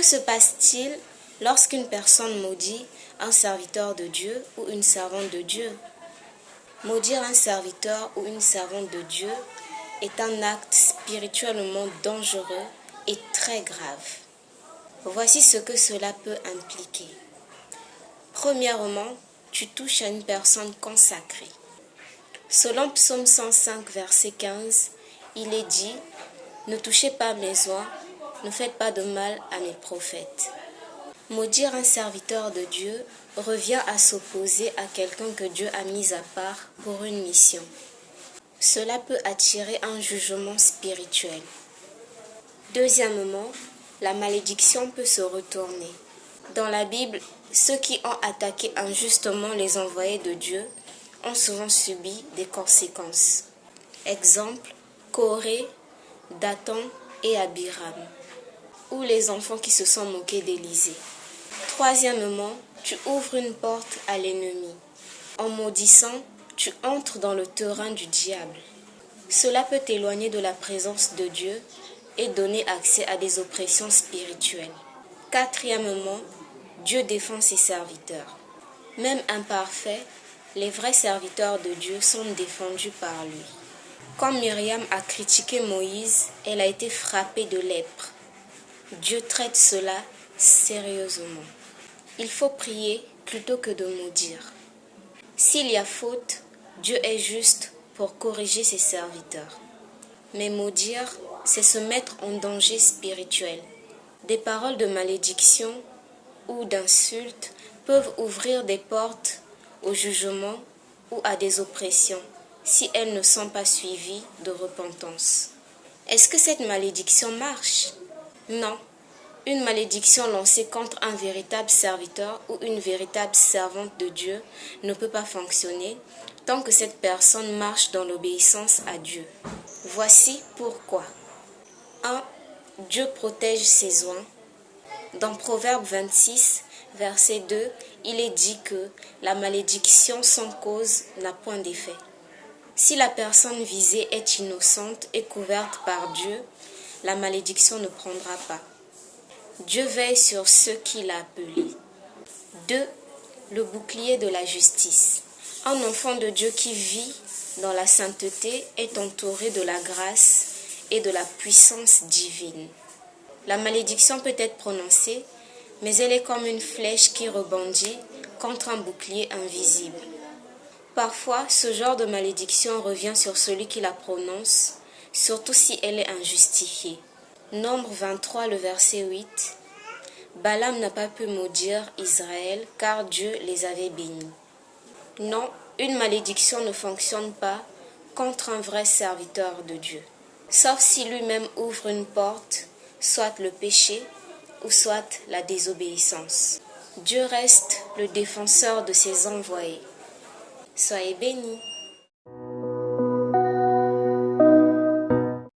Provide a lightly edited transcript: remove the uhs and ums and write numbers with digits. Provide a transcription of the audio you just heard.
Que se passe-t-il lorsqu'une personne maudit un serviteur de Dieu ou une servante de Dieu? Maudire un serviteur ou une servante de Dieu est un acte spirituellement dangereux et très grave. Voici ce que cela peut impliquer. Premièrement, tu touches à une personne consacrée. Selon Psaume 105, verset 15, il est dit « Ne touchez pas mes oies, ne faites pas de mal à mes prophètes ». Maudire un serviteur de Dieu revient à s'opposer à quelqu'un que Dieu a mis à part pour une mission. Cela peut attirer un jugement spirituel. Deuxièmement, la malédiction peut se retourner. Dans la Bible, ceux qui ont attaqué injustement les envoyés de Dieu ont souvent subi des conséquences. Exemple, Corée, Dathan et Abiram, ou les enfants qui se sont moqués d'Élisée. Troisièmement, tu ouvres une porte à l'ennemi. En maudissant, tu entres dans le terrain du diable. Cela peut t'éloigner de la présence de Dieu et donner accès à des oppressions spirituelles. Quatrièmement, Dieu défend ses serviteurs. Même imparfaits, les vrais serviteurs de Dieu sont défendus par lui. Quand Myriam a critiqué Moïse, elle a été frappée de lèpre. Dieu traite cela sérieusement. Il faut prier plutôt que de maudire. S'il y a faute, Dieu est juste pour corriger ses serviteurs. Mais maudire, c'est se mettre en danger spirituel. Des paroles de malédiction ou d'insultes peuvent ouvrir des portes au jugement ou à des oppressions si elles ne sont pas suivies de repentance. Est-ce que cette malédiction marche? Non. Une malédiction lancée contre un véritable serviteur ou une véritable servante de Dieu ne peut pas fonctionner tant que cette personne marche dans l'obéissance à Dieu. Voici pourquoi. 1. Dieu protège ses oints. Dans Proverbe 26, verset 2, il est dit que la malédiction sans cause n'a point d'effet. Si la personne visée est innocente et couverte par Dieu, la malédiction ne prendra pas. Dieu veille sur ceux qu'il a appelés. 2. Le bouclier de la justice. Un enfant de Dieu qui vit dans la sainteté est entouré de la grâce et de la puissance divine. La malédiction peut être prononcée, mais elle est comme une flèche qui rebondit contre un bouclier invisible. Parfois, ce genre de malédiction revient sur celui qui la prononce, surtout si elle est injustifiée. Nombre 23, le verset 8. Balaam n'a pas pu maudire Israël car Dieu les avait bénis. Non, une malédiction ne fonctionne pas contre un vrai serviteur de Dieu, sauf si lui-même ouvre une porte, soit le péché ou soit la désobéissance. Dieu reste le défenseur de ses envoyés. Soyez bénis.